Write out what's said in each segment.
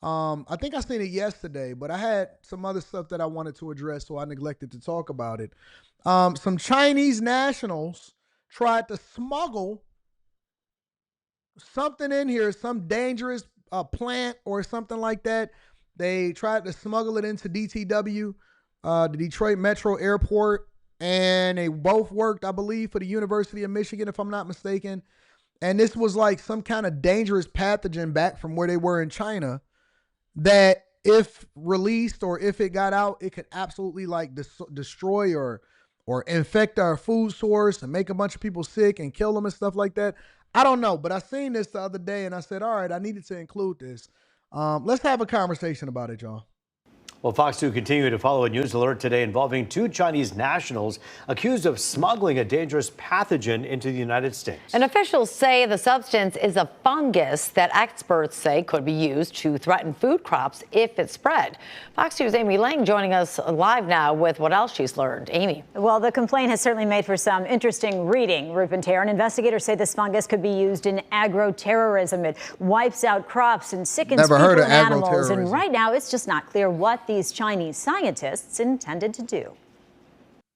I think I seen it yesterday, but I had some other stuff that I wanted to address, so I neglected to talk about it. Some Chinese nationals tried to smuggle something in here, some dangerous plant or something like that. They tried to smuggle it into DTW, the Detroit Metro Airport, and they both worked, I believe, for the University of Michigan, if I'm not mistaken. And this was like some kind of dangerous pathogen back from where they were in China that if released or if it got out, it could absolutely like destroy or infect our food source and make a bunch of people sick and kill them and stuff like that. I don't know, but I seen this the other day and I said, all right, I needed to include this. Let's have a conversation about it, y'all. Well, Fox 2 continue to follow a news alert today involving two Chinese nationals accused of smuggling a dangerous pathogen into the United States. And officials say the substance is a fungus that experts say could be used to threaten food crops if it spread. Fox News' Amy Lang joining us live now with what else she's learned. Amy. Well, the complaint has certainly made for some interesting reading, Ruth and Tara. Investigators say this fungus could be used in agro-terrorism. It wipes out crops and sickens people and animals. And right now, it's just not clear what these Chinese scientists intended to do.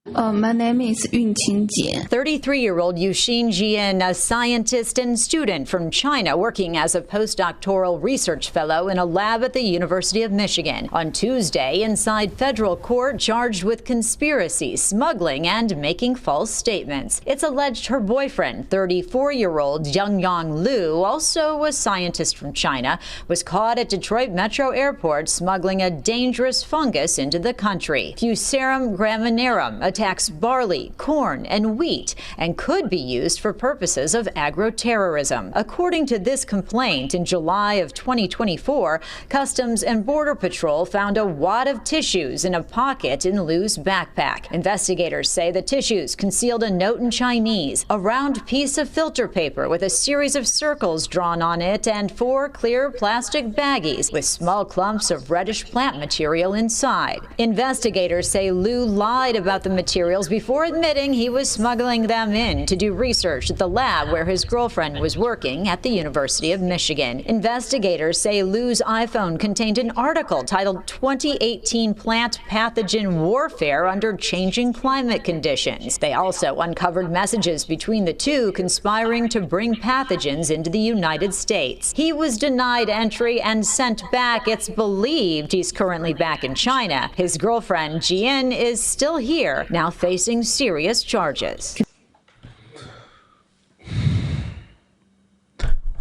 My name is Yun Qingjie. 33-year-old Yuxin Jian, a scientist and student from China working as a postdoctoral research fellow in a lab at the University of Michigan. On Tuesday, inside federal court, charged with conspiracy, smuggling, and making false statements. It's alleged her boyfriend, 34-year-old Yang Lu, also a scientist from China, was caught at Detroit Metro Airport smuggling a dangerous fungus into the country. Fusarium graminearum attacks barley, corn, and wheat and could be used for purposes of agro-terrorism. According to this complaint, in July of 2024, Customs and Border Patrol found a wad of tissues in a pocket in Lu's backpack. Investigators say the tissues concealed a note in Chinese, a round piece of filter paper with a series of circles drawn on it, and 4 clear plastic baggies with small clumps of reddish plant material inside. Investigators say Lu lied about the materials before admitting he was smuggling them in to do research at the lab where his girlfriend was working at the University of Michigan. Investigators say Lu's iPhone contained an article titled 2018 Plant Pathogen Warfare Under Changing Climate Conditions. They also uncovered messages between the two conspiring to bring pathogens into the United States. He was denied entry and sent back. It's believed he's currently back in China. His girlfriend, Jian, is still here, now facing serious charges.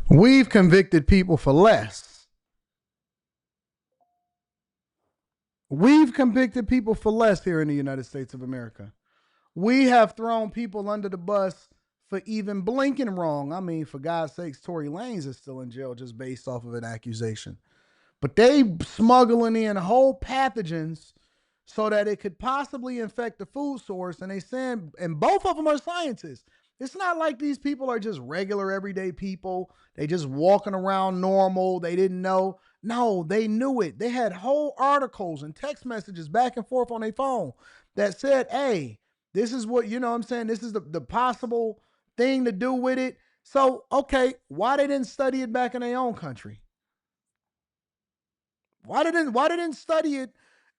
We've convicted people for less. We've convicted people for less here in the United States of America. We have thrown people under the bus for even blinking wrong. I mean, for God's sakes, Tory Lanez is still in jail just based off of an accusation. But they smuggling in whole pathogens so that it could possibly infect the food source. And they saying, and both of them are scientists. It's not like these people are just regular everyday people. They just walking around normal. They didn't know. No, they knew it. They had whole articles and text messages back and forth on their phone that said, hey, this is what, you know what I'm saying? This is the possible thing to do with it. So, okay, why they didn't study it back in their own country? Why they didn't study it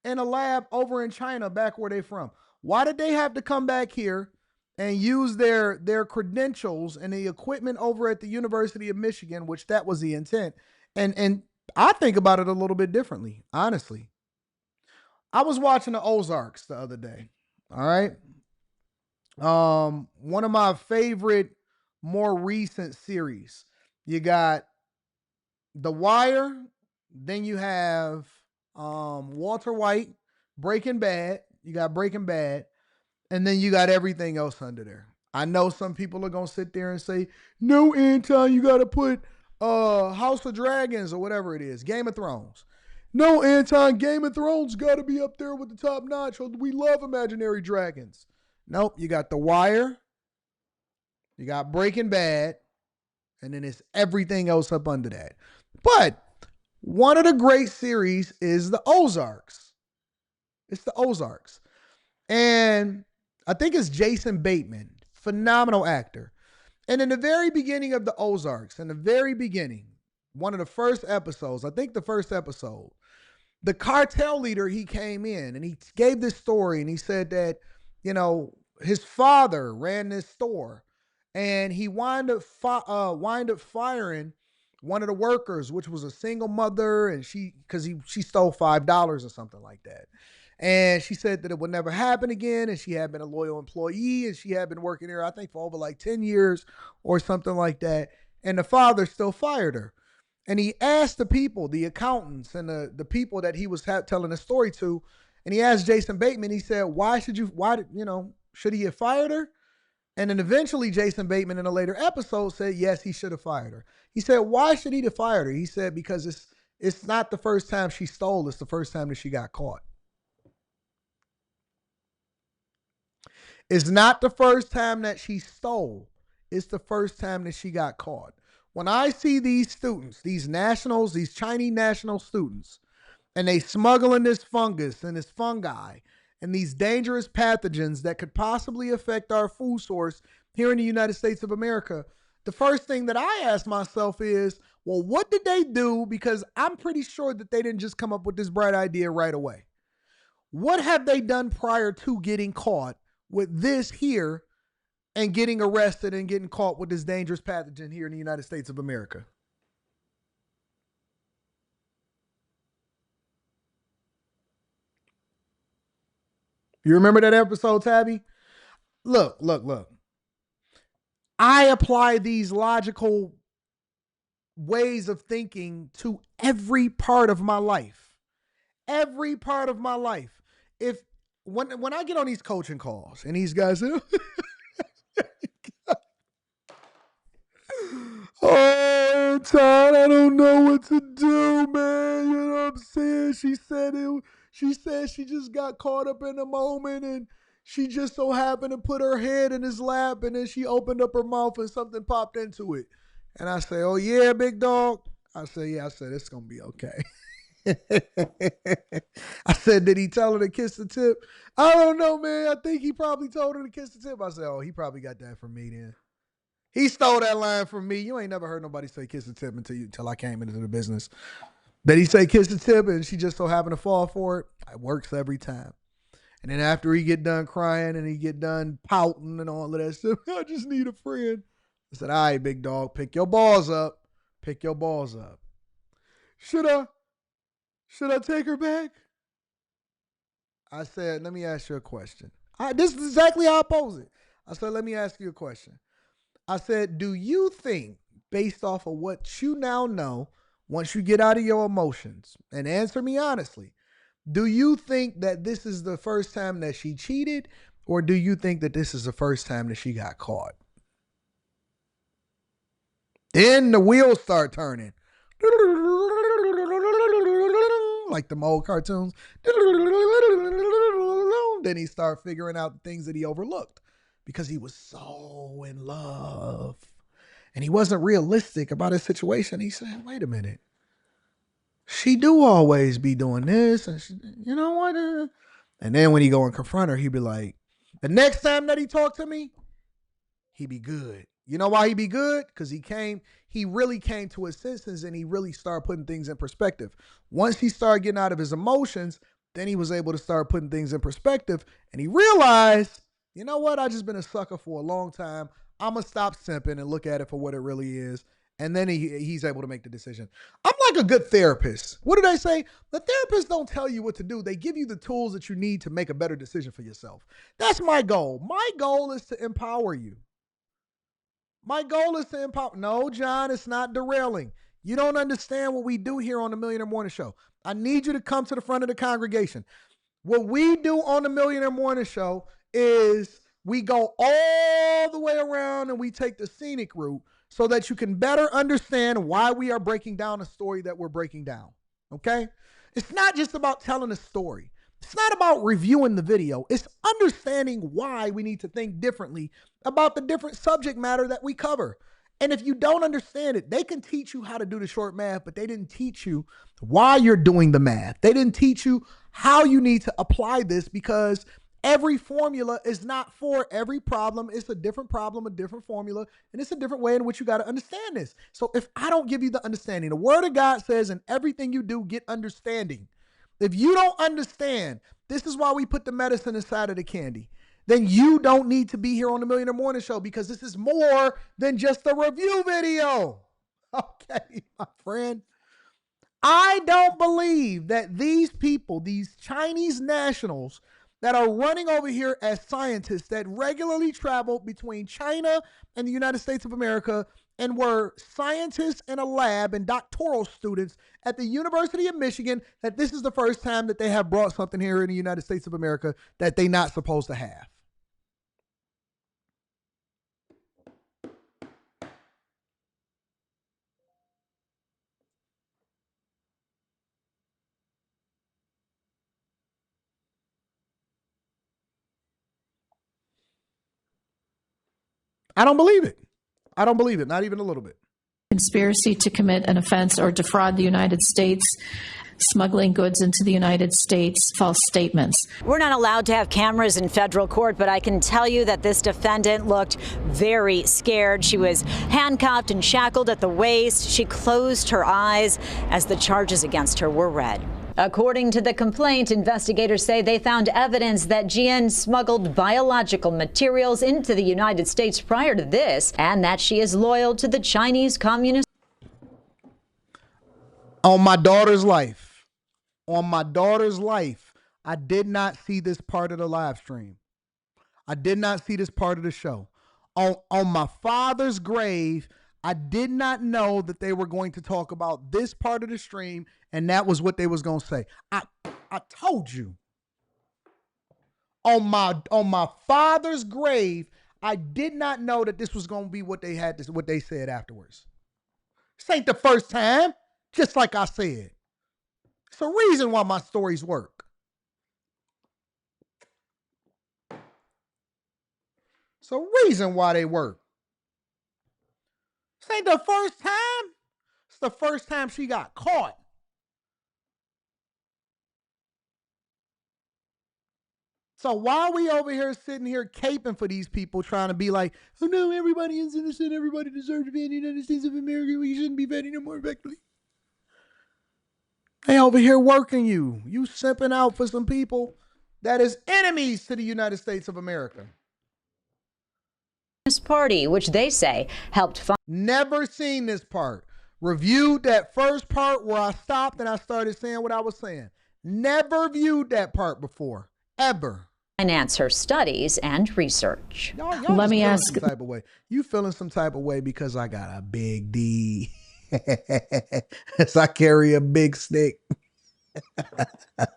in a lab over in China back where they from? Why did they have to come back here and use their credentials and the equipment over at the University of Michigan, which that was the intent? And I think about it a little bit differently, honestly. I was watching the Ozarks the other day. All right. One of my favorite, more recent series. You got The Wire, then you have Walter White, Breaking Bad. You got Breaking Bad, and then you got everything else under there. I know some people are gonna sit there and say, "No, Anton, you gotta put House of Dragons or whatever it is, Game of Thrones." No, Anton, Game of Thrones got to be up there with the top notch. We love imaginary dragons. Nope, you got The Wire, you got Breaking Bad, and then it's everything else up under that. But one of the great series is the Ozarks. It's the Ozarks. And I think it's Jason Bateman, phenomenal actor. And in the very beginning of the Ozarks, in the very beginning, one of the first episodes, I think the first episode, the cartel leader, he came in and he gave this story and he said that, his father ran this store and he wind up firing one of the workers, which was a single mother, and she stole $5 or something like that. And she said that it would never happen again, and she had been a loyal employee, and she had been working there, I think, for over like 10 years or something like that. And the father still fired her. And he asked the people, the accountants and the people that he was telling the story to, and he asked Jason Bateman, he said, should he have fired her? And then eventually Jason Bateman in a later episode said, yes, he should have fired her. He said, why should he have fired her? He said, because it's not the first time she stole, it's the first time that she got caught. It's not the first time that she stole, it's the first time that she got caught. When I see these students, these nationals, these Chinese national students, and they smuggling this fungus and this fungi and these dangerous pathogens that could possibly affect our food source here in the United States of America, the first thing that I ask myself is, well, what did they do? Because I'm pretty sure that they didn't just come up with this bright idea right away. What have they done prior to getting caught with this here and getting arrested and getting caught with this dangerous pathogen here in the United States of America? You remember that episode, Tabby? Look. I apply these logical ways of thinking to every part of my life. Every part of my life. When I get on these coaching calls and these guys say, oh, Todd, I don't know what to do, man. You know what I'm saying? She said she just got caught up in the moment and she just so happened to put her head in his lap and then she opened up her mouth and something popped into it. And I say, oh, yeah, big dog. I said, yeah, it's going to be okay. I said, did he tell her to kiss the tip? I don't know, man. I think he probably told her to kiss the tip. I said, oh, he probably got that from me then. He stole that line from me. You ain't never heard nobody say kiss the tip until I came into the business. Did he say kiss the tip and she just so happened to fall for it? It works every time. And then after he get done crying and he get done pouting and all of that stuff, I just need a friend. I said, all right, big dog, pick your balls up. Pick your balls up. Should I take her back? I said, let me ask you a question. This is exactly how I pose it. I said, let me ask you a question. I said, do you think, based off of what you now know, once you get out of your emotions, and answer me honestly, do you think that this is the first time that she cheated, or do you think that this is the first time that she got caught? Then the wheels start turning. Like the old cartoons. Then he started figuring out the things that he overlooked because he was so in love. And he wasn't realistic about his situation. He said, wait a minute. She do always be doing this. And she, you know what? And then when he go and confront her, he be like, the next time that he talked to me, he be good. You know why he be good? Because he really came to his senses and he really started putting things in perspective. Once he started getting out of his emotions, then he was able to start putting things in perspective and he realized, you know what? I just been a sucker for a long time. I'm going to stop simping and look at it for what it really is. And then he's able to make the decision. I'm like a good therapist. What do they say? The therapists don't tell you what to do. They give you the tools that you need to make a better decision for yourself. That's my goal. My goal is to empower you. My goal is to empower. No, John, it's not derailing. You don't understand what we do here on the Millionaire Morning Show. I need you to come to the front of the congregation. What we do on the Millionaire Morning Show is we go all the way around and we take the scenic route so that you can better understand why we are breaking down a story that we're breaking down, okay? It's not just about telling a story. It's not about reviewing the video. It's understanding why we need to think differently about the different subject matter that we cover. And if you don't understand it, they can teach you how to do the short math, but they didn't teach you why you're doing the math. They didn't teach you how you need to apply this because every formula is not for every problem. It's a different problem, a different formula, and it's a different way in which you got to understand this. So if I don't give you the understanding, the word of God says in everything you do, get understanding. If you don't understand, this is why we put the medicine inside of the candy. Then you don't need to be here on the Millionaire Morning Show, because this is more than just a review video. Okay, my friend. I don't believe that these people, these Chinese nationals that are running over here as scientists that regularly travel between China and the United States of America and were scientists in a lab and doctoral students at the University of Michigan, that this is the first time that they have brought something here in the United States of America that they're not supposed to have. I don't believe it. I don't believe it, not even a little bit. Conspiracy to commit an offense or defraud the United States, smuggling goods into the United States, false statements. We're not allowed to have cameras in federal court, but I can tell you that this defendant looked very scared. She was handcuffed and shackled at the waist. She closed her eyes as the charges against her were read. According to the complaint, investigators say they found evidence that Jian smuggled biological materials into the United States prior to this, and that she is loyal to the Chinese Communist. On my daughter's life, I did not see this part of the live stream. I did not see this part of the show. On my father's grave, I did not know that they were going to talk about this part of the stream, and that was what they was going to say. I told you. On my father's grave, I did not know that this was going to be what they said afterwards. This ain't the first time, just like I said. It's a reason why my stories work. It's a reason why they work. This ain't the first time. It's the first time she got caught. So while we over here sitting here caping for these people, trying to be like, oh no, everybody is innocent, everybody deserves to be in the United States of America, we shouldn't be vetting them more effectively. They over here working you. You simping out for some people that is enemies to the United States of America. Party, which they say helped fund. Never seen this part. Reviewed that first part where I stopped and I started saying what I was saying. Never viewed that part before, ever. Finance her studies and research. Y'all let me ask. Some type of way. You feeling some type of way because I got a big D. As I carry a big stick. The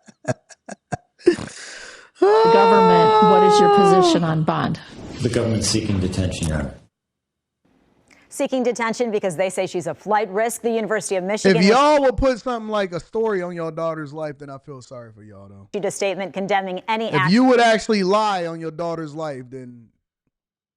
government, what is your position on bond? The government's seeking detention, Your Honor. Seeking detention because they say she's a flight risk. The University of Michigan. If y'all would put something like a story on your daughter's life, then I feel sorry for y'all, though. Issued a statement condemning any act. If you would actually lie on your daughter's life, then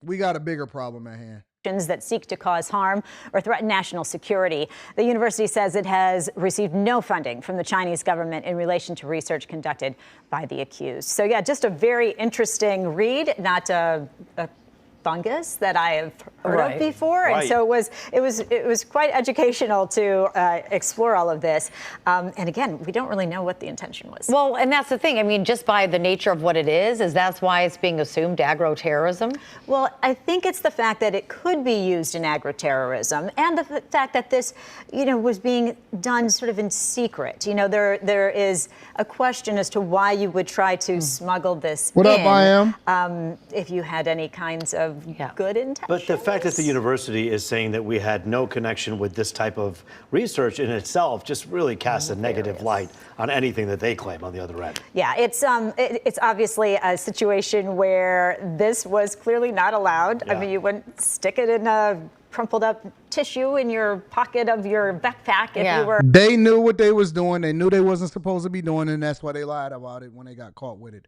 we got a bigger problem at hand. That seek to cause harm or threaten national security. The university says it has received no funding from the Chinese government in relation to research conducted by the accused. So yeah, just a very interesting read, not a fungus that I have heard of before, and so it was quite educational to explore all of this. And again, we don't really know what the intention was. Well, and that's the thing. I mean, just by the nature of what it is that's why it's being assumed agro-terrorism? Well, I think it's the fact that it could be used in agro-terrorism, and the fact that this, was being done sort of in secret. There is a question as to why you would try to smuggle this in. What up, I am? If you had any kinds of good intentions. But the fact that the university is saying that we had no connection with this type of research in itself just really casts a negative light on anything that they claim on the other end. Yeah, it's obviously a situation where this was clearly not allowed. Yeah. I mean, you wouldn't stick it in a crumpled up tissue in your pocket of your backpack if you were. They knew what they was doing. They knew they wasn't supposed to be doing it, and that's why they lied about it when they got caught with it.